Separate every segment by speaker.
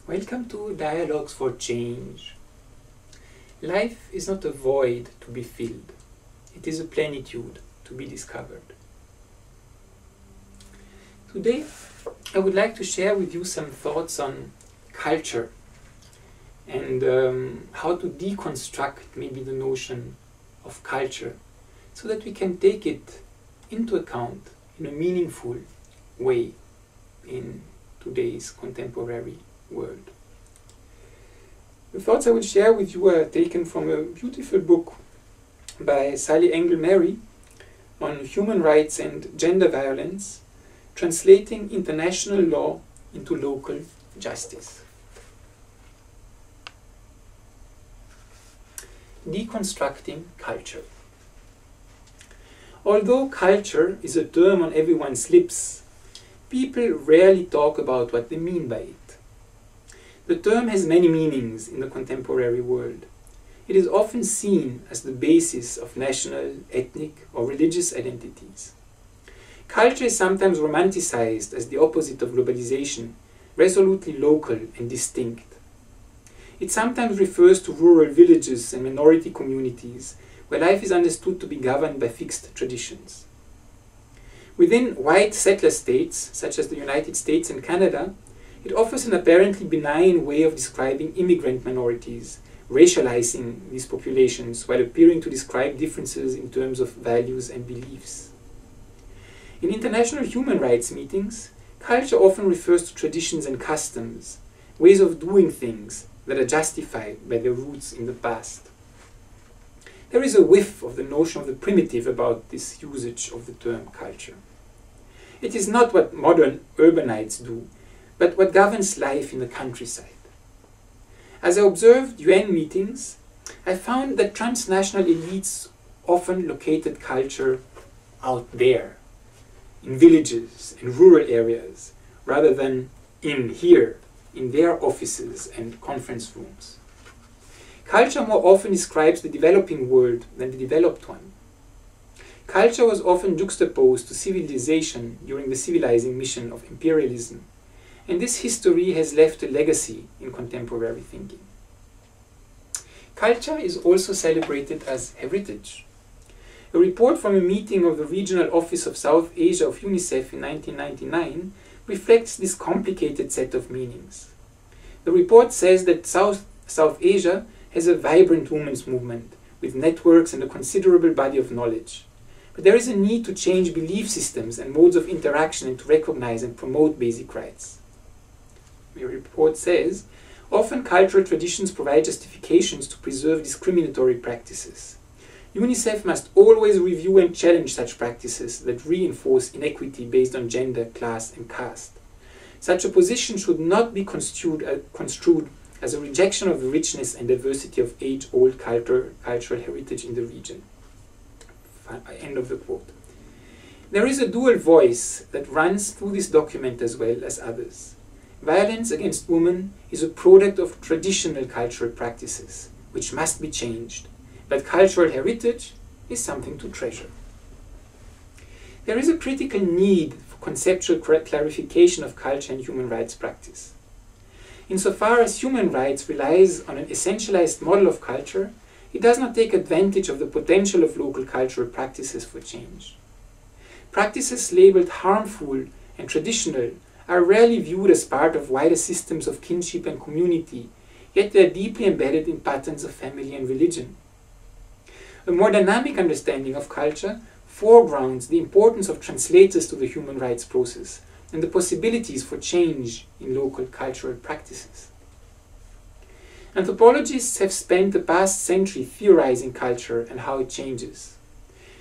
Speaker 1: Welcome to Dialogues for Change. Life is not a void to be filled. It is a plenitude to be discovered. Today, I would like to share with you some thoughts on culture and how to deconstruct maybe the notion of culture so that we can take it into account in a meaningful way in today's contemporary world. The thoughts I will share with you are taken from a beautiful book by Engle Merry on human rights and gender violence, translating international law into local justice. Deconstructing culture. Although culture is a term on everyone's lips, people rarely talk about what they mean by it. The term has many meanings in the contemporary world. It is often seen as the basis of national, ethnic, or religious identities. Culture is sometimes romanticized as the opposite of globalization, resolutely local and distinct. It sometimes refers to rural villages and minority communities where life is understood to be governed by fixed traditions. Within white settler states, such as the United States and Canada, it offers an apparently benign way of describing immigrant minorities, racializing these populations while appearing to describe differences in terms of values and beliefs. In international human rights meetings, culture often refers to traditions and customs, ways of doing things that are justified by their roots in the past. There is a whiff of the notion of the primitive about this usage of the term culture. It is not what modern urbanites do, but what governs life in the countryside. As I observed UN meetings, I found that transnational elites often located culture out there, in villages and rural areas, rather than in here, in their offices and conference rooms. Culture more often describes the developing world than the developed one. Culture was often juxtaposed to civilization during the civilizing mission of imperialism, and this history has left a legacy in contemporary thinking. Culture is also celebrated as heritage. A report from a meeting of the Regional Office of South Asia of UNICEF in 1999 reflects this complicated set of meanings. The report says that South Asia has a vibrant women's movement with networks and a considerable body of knowledge. But there is a need to change belief systems and modes of interaction and to recognize and promote basic rights. The report says, often cultural traditions provide justifications to preserve discriminatory practices. UNICEF must always review and challenge such practices that reinforce inequity based on gender, class, and caste. Such a position should not be construed as a rejection of the richness and diversity of age-old cultural heritage in the region. End of the quote. There is a dual voice that runs through this document as well as others. Violence against women is a product of traditional cultural practices, which must be changed, but cultural heritage is something to treasure. There is a critical need for conceptual clarification of culture and human rights practice. Insofar as human rights relies on an essentialized model of culture, it does not take advantage of the potential of local cultural practices for change. Practices labeled harmful and traditional are rarely viewed as part of wider systems of kinship and community, yet they are deeply embedded in patterns of family and religion. A more dynamic understanding of culture foregrounds the importance of translators to the human rights process and the possibilities for change in local cultural practices. Anthropologists have spent the past century theorizing culture and how it changes.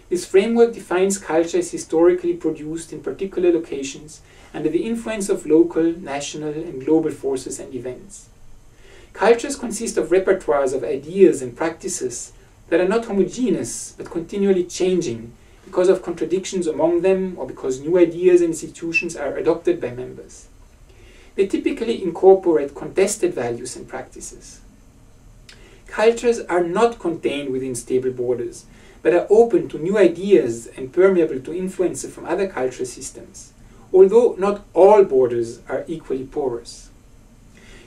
Speaker 1: This framework defines culture as historically produced in particular locations under the influence of local, national, and global forces and events. Cultures consist of repertoires of ideas and practices that are not homogeneous but continually changing because of contradictions among them or because new ideas and institutions are adopted by members. They typically incorporate contested values and practices. Cultures are not contained within stable borders, but are open to new ideas and permeable to influences from other cultural systems, although not all borders are equally porous.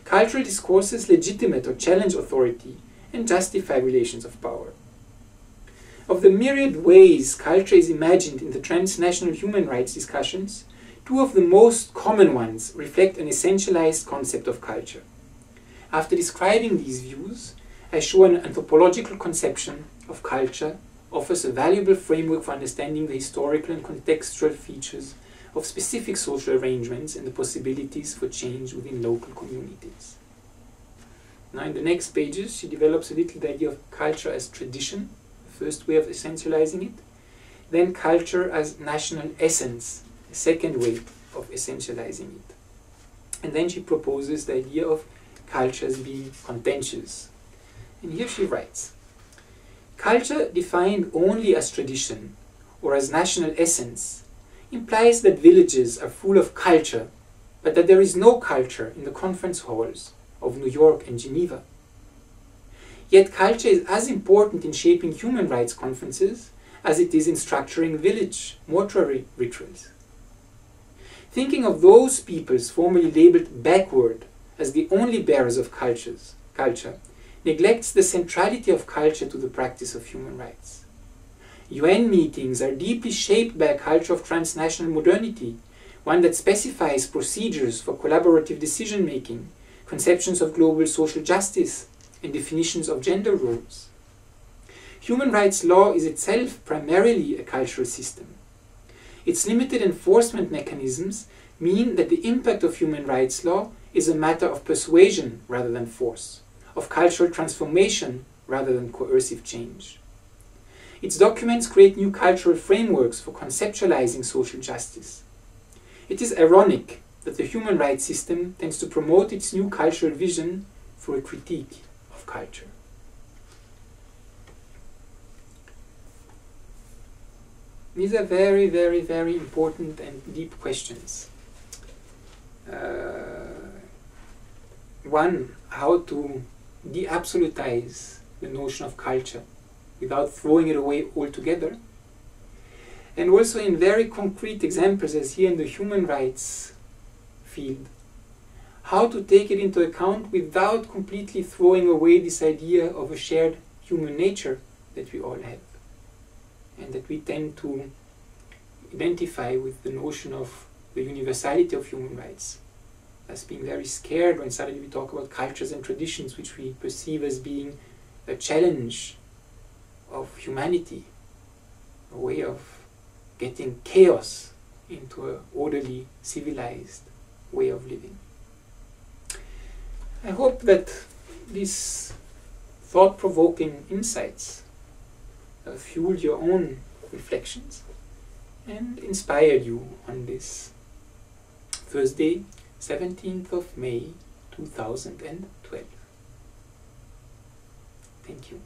Speaker 1: cultural discourses legitimate or challenge authority and justify relations of power. Of the myriad ways culture is imagined in the transnational human rights discussions, two of the most common ones reflect an essentialized concept of culture. After describing these views, I show an anthropological conception of culture offers a valuable framework for understanding the historical and contextual features of specific social arrangements and the possibilities for change within local communities. Now in the next pages, she develops a little the idea of culture as tradition, the first way of essentializing it, then culture as national essence, the second way of essentializing it. And then she proposes the idea of culture as being contentious. And here she writes, culture defined only as tradition or as national essence implies that villages are full of culture, but that there is no culture in the conference halls of New York and Geneva. Yet culture is as important in shaping human rights conferences as it is in structuring village mortuary rituals. Thinking of those peoples formerly labeled backward as the only bearers of culture neglects the centrality of culture to the practice of human rights. UN meetings are deeply shaped by a culture of transnational modernity, one that specifies procedures for collaborative decision-making, conceptions of global social justice, and definitions of gender roles. Human rights law is itself primarily a cultural system. Its limited enforcement mechanisms mean that the impact of human rights law is a matter of persuasion rather than force, of cultural transformation rather than coercive change. Its documents create new cultural frameworks for conceptualizing social justice. It is ironic that the human rights system tends to promote its new cultural vision through a critique of culture. These are very, very, very important and deep questions. One, how to de-absolutize the notion of culture without throwing it away altogether. And also in very concrete examples, as here in the human rights field, how to take it into account without completely throwing away this idea of a shared human nature that we all have, and that we tend to identify with the notion of the universality of human rights, as being very scared when suddenly we talk about cultures and traditions which we perceive as being a challenge of humanity, a way of getting chaos into an orderly, civilized way of living. I hope that these thought-provoking insights fueled your own reflections and inspired you on this Thursday, 17th of May 2012. Thank you.